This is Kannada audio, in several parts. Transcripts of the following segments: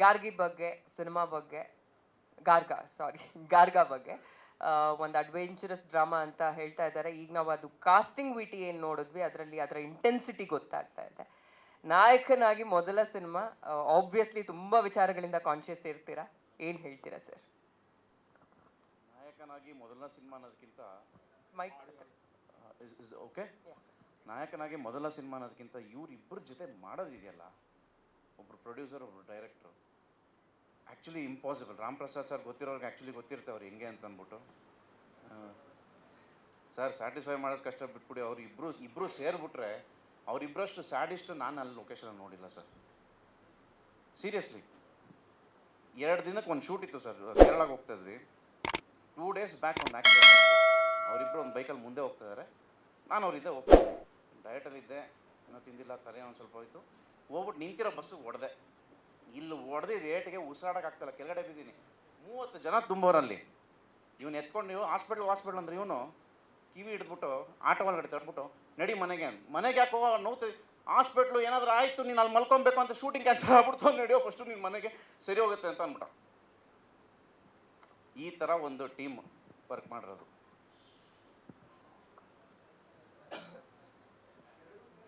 ಗಾರ್ಗಿ ಬಗ್ಗೆ, ಸಿನಿಮಾ ಬಗ್ಗೆ, ಗಾರ್ಗಾ ಬಗ್ಗೆ ಒಂದು ಅಡ್ವೆಂಚರಸ್ ಡ್ರಾಮಾ ಅಂತ ಹೇಳ್ತಾ ಇದ್ದಾರೆ. ಈಗ ನಾವು ಅದು ಕಾಸ್ಟಿಂಗ್ ವಿಟಿ ಏನು ನೋಡಿದ್ವಿ, ಅದರಲ್ಲಿ ಅದರ ಇಂಟೆನ್ಸಿಟಿ ಗೊತ್ತಾಗ್ತಾ ಇದೆ. ನಾಯಕನಾಗಿ ಮೊದಲ ಸಿನಿಮಾ, ಆಬ್ವಿಯಸ್ಲಿ ತುಂಬ ವಿಚಾರಗಳಿಂದ ಕಾನ್ಷಿಯಸ್ ಇರ್ತೀರಾ, ಏನು ಹೇಳ್ತೀರಾ ಸರ್? ನಾಯಕನಾಗಿ ಮೊದಲ ಸಿನಿಮಾ ಅನ್ನೋದಕ್ಕಿಂತ ಮೈಕ್ ಓಕೆ, ನಾಯಕನಾಗಿ ಮೊದಲ ಸಿನಿಮಾ ಅನ್ನೋದಕ್ಕಿಂತ ಇವರಿಬ್ಬರ ಜೊತೆ ಮಾಡೋದಿದೆಯಲ್ಲ, ಒಬ್ರು ಪ್ರೊಡ್ಯೂಸರ್ ಒಬ್ರು director, actually impossible. Ram Prasad sir ಗೊತ್ತಿರೋರ್ಗೆ ಆ್ಯಕ್ಚುಲಿ ಗೊತ್ತಿರುತ್ತೆ ಅವ್ರು ಹೆಂಗೆ ಅಂತ ಅಂದ್ಬಿಟ್ಟು. ಸರ್ ಸ್ಯಾಟಿಸ್ಫೈ ಮಾಡೋದು ಕಷ್ಟ ಬಿಟ್ಬಿಡಿ, ಅವ್ರು ಇಬ್ಬರು ಸೇರಿಬಿಟ್ರೆ ಅವರಿಬ್ಬರಷ್ಟು ಸ್ಯಾಡಿಸ್ಟು ನಾನು ಅಲ್ಲಿ ಲೊಕೇಶನ್ ನೋಡಿಲ್ಲ ಸರ್. ಸೀರಿಯಸ್ಲಿ 2 ದಿನಕ್ಕೆ ಒಂದು ಶೂಟ್ ಇತ್ತು ಸರ್, ಕೇರಳಕ್ಕೆ ಹೋಗ್ತಾ ಇದ್ವಿ. 2 days ಬ್ಯಾಕ್ ಒಂದು ಆ್ಯಕ್ಸಿಡೆಂಟ್ ಆಯಿತು. ಅವರಿಬ್ಬರು ಒಂದು ಬೈಕಲ್ಲಿ ಮುಂದೆ ಹೋಗ್ತಾ ಇದ್ದಾರೆ, ನಾನು ಅವರಿದ್ದೆ ಹೋಗ್ತಿದ್ದೆ, ಡಯಟಲ್ಲಿದ್ದೆ, ಏನೋ ತಿಂದಿಲ್ಲ, ತಲೆ ಒಂದು ಸ್ವಲ್ಪ ಹೋಯಿತು. ಹೋಗ್ಬಿಟ್ಟು ನಿಂತಿರೋ ಬಸ್ಸಿಗೆ ಹೊಡೆದೆ. ಇಲ್ಲಿ ಹೊಡೆದಿದ್ದು ಏಟಿಗೆ ಉಸಿರಾಡೋಕ್ಕಾಗ್ತಾಯಿಲ್ಲ, ಕೆಳಗಡೆ ಬಿದ್ದೀನಿ. 30 ಜನ ತುಂಬೋರಲ್ಲಿ. ಇವನು ಎತ್ಕೊಂಡು ನೀವು ಹಾಸ್ಪಿಟ್ಲ್ ಅಂದ್ರೆ ಇವನು ಕಿವಿ ಹಿಡಿದ್ಬಿಟ್ಟು ಆಟೋ ಒಳಗಡೆ ತಟ್ಬಿಟ್ಟು ನಡಿ ಮನೆಗೆ ಯಾಕೆ ಹೋಗೋ ನೋವು, ಹಾಸ್ಪಿಟ್ಲು ಏನಾದರೂ ಆಯಿತು ನೀನು ಅಲ್ಲಿ ಮಲ್ಕೊಬೇಕು ಅಂತ ಶೂಟಿಂಗ್ ಕ್ಯಾನ್ಸಲ್ ಆಗ್ಬಿಡ್ತು, ನಡೆಯೋ ಫಸ್ಟು ನಿನ್ನ ಮನೆಗೆ ಸರಿ ಹೋಗುತ್ತೆ ಅಂತ ಅಂದ್ಬಿಟ್ಟು. ಈ ಥರ ಒಂದು ಟೀಮ್ ವರ್ಕ್ ಮಾಡಿರೋದು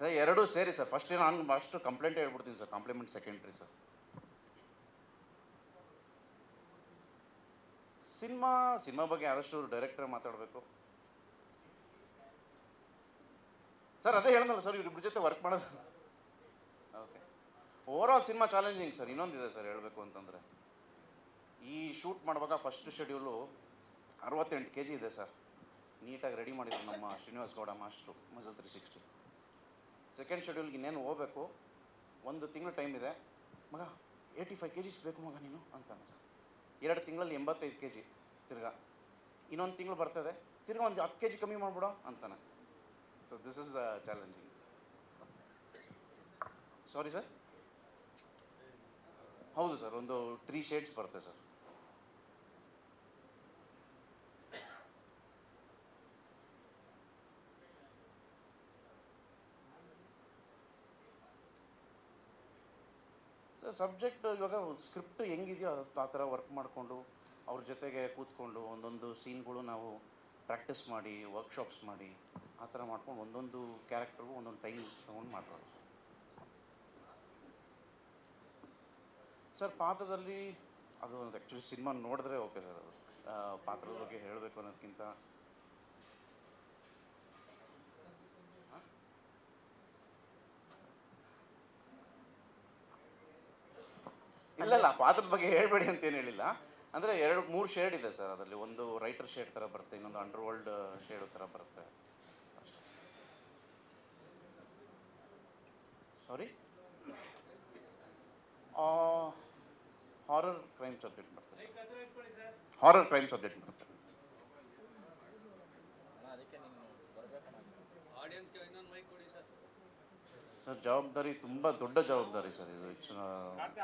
ಸರ್. ಎರಡೂ ಸೇರಿ ಸರ್. ಫಸ್ಟ್ ನಾನು ಅಷ್ಟು ಕಂಪ್ಲೇಂಟ್ ಹೇಳ್ಬಿಡ್ತೀನಿ sir, compliment secondary sir. Cinema ಬಗ್ಗೆ ಆದಷ್ಟು ಡೈರೆಕ್ಟರ್ ಮಾತಾಡಬೇಕು ಸರ್. ಅದೇ ಹೇಳಿದ್ನಲ್ಲ ಸರ್, ಇವ್ರಿಬ್ರ ಜೊತೆ ವರ್ಕ್ ಮಾಡೋದು. Okay, over all cinema challenging sir. ಇನ್ನೊಂದಿದೆ ಸರ್ ಹೇಳಬೇಕು ಅಂತಂದರೆ, ಈ ಶೂಟ್ ಮಾಡುವಾಗ ಫಸ್ಟ್ ಶೆಡ್ಯೂಲು 68 kg ಇದೆ ಸರ್. ನೀಟಾಗಿ ರೆಡಿ ಮಾಡಿದ್ರು ನಮ್ಮ Srinivas Gowda master, muscle 360. Second ಶೆಡ್ಯೂಲ್ಗೆ ಇನ್ನೇನು ಹೋಗಬೇಕು, 1 ತಿಂಗಳು ಟೈಮ್ ಇದೆ ಮಗ, 85 kgs ಬೇಕು ಮಗ ನೀನು ಅಂತಾನೆ ಸರ್. 2 ತಿಂಗಳಲ್ಲಿ 85 kg, ತಿರ್ಗಾ ಇನ್ನೊಂದು ತಿಂಗಳು ಬರ್ತದೆ, ತಿರ್ಗಾ ಒಂದು 10 kg ಕಮ್ಮಿ ಮಾಡಿಬಿಡೋ ಅಂತಾನೆ. So this is challenging. Sorry sir. ಹೌದು ಸರ್, ಒಂದು 3 ಶೇಡ್ಸ್ ಬರುತ್ತೆ ಸರ್. ಸಬ್ಜೆಕ್ಟ್ ಇವಾಗ ಸ್ಕ್ರಿಪ್ಟ್ ಹೆಂಗಿದೆಯೋ ಅದು ಆ ಥರ ವರ್ಕ್ ಮಾಡಿಕೊಂಡು ಅವ್ರ ಜೊತೆಗೆ ಕೂತ್ಕೊಂಡು ಒಂದೊಂದು ಸೀನ್ಗಳು ನಾವು ಪ್ರಾಕ್ಟೀಸ್ ಮಾಡಿ, ವರ್ಕ್ಶಾಪ್ಸ್ ಮಾಡಿ, ಆ ಥರ ಮಾಡ್ಕೊಂಡು ಒಂದೊಂದು ಕ್ಯಾರೆಕ್ಟರ್ಗೂ ಒಂದೊಂದು ಟೈಮ್ ತೊಗೊಂಡು ಮಾಡೋದು ಸರ್. ಪಾತ್ರದಲ್ಲಿ ಅದು ಆ್ಯಕ್ಚುಲಿ ಸಿನಿಮಾ ನೋಡಿದ್ರೆ ಓಕೆ ಸರ್. ಅದು ಪಾತ್ರದ ಬಗ್ಗೆ ಹೇಳಬೇಕು ಅನ್ನೋದಕ್ಕಿಂತ ಇಲ್ಲ ಪಾತ್ರದ ಬಗ್ಗೆ ಹೇಳ್ಬೇಡಿ ಅಂತೇನು ಹೇಳಿಲ್ಲ. ಅಂದರೆ 2-3 ಶೇಡ್ ಇದೆ ಸರ್ ಅದರಲ್ಲಿ. ಒಂದು ರೈಟರ್ ಶೇಡ್ ಥರ ಬರುತ್ತೆ, ಇನ್ನೊಂದು ಅಂಡರ್ ವರ್ಲ್ಡ್ ಶೇಡ್ ಥರ ಬರುತ್ತೆ. ಸಾರಿ, ಹಾರರ್ ಕ್ರೈಮ್ ಸಬ್ಜೆಕ್ಟ್ ಬರ್ತದೆ. ಹಾರರ್ ಕ್ರೈಮ್ ಸಬ್ಜೆಕ್ಟ್ ಬರುತ್ತೆ ಸರ್. ಜವಾಬ್ದಾರಿ ತುಂಬ ದೊಡ್ಡ ಜವಾಬ್ದಾರಿ ಸರ್ ಇದು.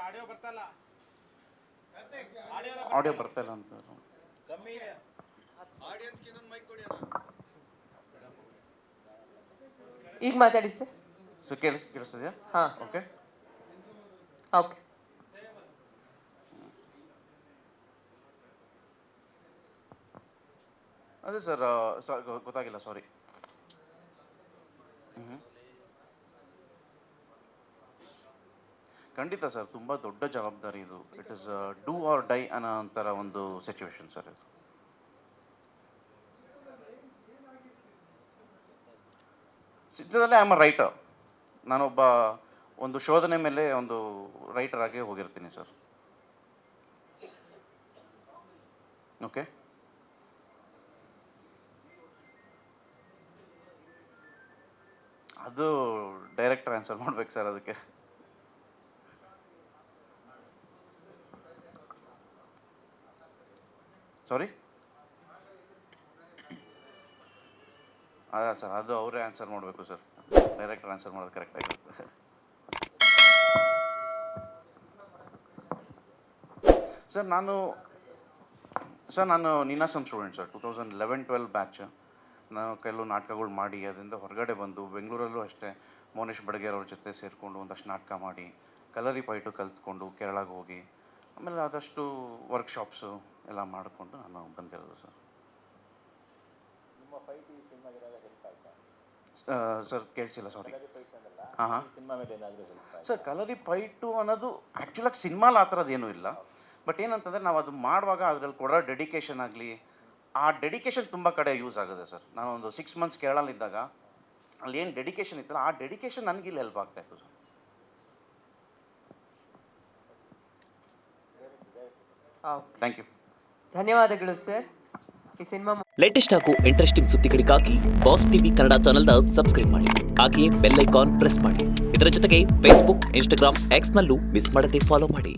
ಆಡಿಯೋ ಬರ್ತಾ ಇಲ್ಲ ಅಂತ ಈಗ ಮಾತಾಡಿ ಸರ್. ಸೊ ಕೇಳಿಸ್ತಿದೆಯಾ? ಹಾಂ, ಓಕೆ ಓಕೆ. ಅದೇ ಸರ್, ಗೊತ್ತಾಗಿಲ್ಲ, ಸಾರಿ. ಖಂಡಿತ ಸರ್, ತುಂಬ ದೊಡ್ಡ ಜವಾಬ್ದಾರಿ ಇದು. It is do or die ಅನ್ನೋ ಒಂಥರ ಒಂದು ಸಿಚುವೇಶನ್ ಸರ್ ಇದು. ಚಿತ್ರದಲ್ಲಿ ಐ ಆಮ್ ಅ ರೈಟರ್. ನಾನೊಬ್ಬ ಒಂದು ಶೋಧನೆ ಮೇಲೆ ಒಂದು ರೈಟರ್ ಆಗಿ ಹೋಗಿರ್ತೀನಿ ಸರ್. ಓಕೆ, ಅದು ಡೈರೆಕ್ಟರ್ ಆನ್ಸರ್ ಮಾಡ್ಬೇಕು ಸರ್ ಅದಕ್ಕೆ. ಸಾರಿ, ಅದ ಸರ್, ಅದು ಅವರೇ ಆನ್ಸರ್ ಮಾಡಬೇಕು ಸರ್. ಡೈರೆಕ್ಟರ್ ಆನ್ಸರ್ ಮಾಡೋದು ಕರೆಕ್ಟ್ ಆಗಿರುತ್ತೆ ಸರ್. ನಾನು ನೀನಾಸಂ ಸ್ಟೂಡೆಂಟ್ ಸರ್. 2011-12 ಬ್ಯಾಚ್. ನಾನು ಕೆಲವು ನಾಟಕಗಳು ಮಾಡಿ ಅದರಿಂದ ಹೊರಗಡೆ ಬಂದು ಬೆಂಗಳೂರಲ್ಲೂ ಅಷ್ಟೇ ಮೌನೇಶ್ ಬಡಗೇರ್ ಅವ್ರ ಜೊತೆ ಸೇರಿಕೊಂಡು ಒಂದಷ್ಟು ನಾಟಕ ಮಾಡಿ, ಕಲರಿ ಪೈಟು ಕಲ್ತ್ಕೊಂಡು ಕೇರಳಗೆ ಹೋಗಿ ಆಮೇಲೆ ಆದಷ್ಟು ವರ್ಕ್ಶಾಪ್ಸು ಎಲ್ಲ ಮಾಡಿಕೊಂಡು ನಾನು ಬಂದಿರೋದು ಸರ್. ಸರ್ ಕೇಳಿಸಿಲ್ಲ, ಸಾರಿ. ಹಾಂ ಹಾಂ ಸರ್, ಕಲರಿ ಫೈಟು ಅನ್ನೋದು ಆ್ಯಕ್ಚುಲಾಗಿ ಸಿನಿಮಾಲಿ ಆ ಥರದ್ದು ಏನೂ ಇಲ್ಲ. ಬಟ್ ಏನಂತಂದರೆ ನಾವು ಅದು ಮಾಡುವಾಗ ಅದರಲ್ಲಿ ಕೊಡೋ ಡೆಡಿಕೇಶನ್ ಆಗಲಿ, ಆ ಡೆಡಿಕೇಶನ್ ತುಂಬ ಕಡೆ ಯೂಸ್ ಆಗುತ್ತೆ ಸರ್. ನಾನು ಒಂದು 6 months ಕೇರಳಲ್ಲಿದ್ದಾಗ ಅಲ್ಲಿ ಏನು ಡೆಡಿಕೇಶನ್ ಇತ್ತಲ್ಲ, ಆ ಡೆಡಿಕೇಶನ್ ನನಗಿಲ್ಲಿ ಹೆಲ್ಪ್ ಆಗ್ತಾಯಿತ್ತು ಸರ್. Thank you. ಧನ್ಯವಾದಗಳು ಸರ್. ಈ ಸಿನಿಮಾ ಲೇಟೆಸ್ಟ್ ಹಾಗೂ ಇಂಟ್ರೆಸ್ಟಿಂಗ್ ಸುದ್ದಿಗಳಿಗಾಗಿ ಬಾಸ್ ಟಿವಿ ಕನ್ನಡ ಚಾನೆಲ್ನ ಸಬ್ಸ್ಕ್ರೈಬ್ ಮಾಡಿ. ಹಾಗೆಯೇ ಬೆಲ್ ಐಕಾನ್ ಪ್ರೆಸ್ ಮಾಡಿ. ಇದರ ಜೊತೆಗೆ ಫೇಸ್ಬುಕ್, ಇನ್ಸ್ಟಾಗ್ರಾಮ್, ಎಕ್ಸ್ನಲ್ಲೂ ಮಿಸ್ ಮಾಡದೆ ಫಾಲೋ ಮಾಡಿ.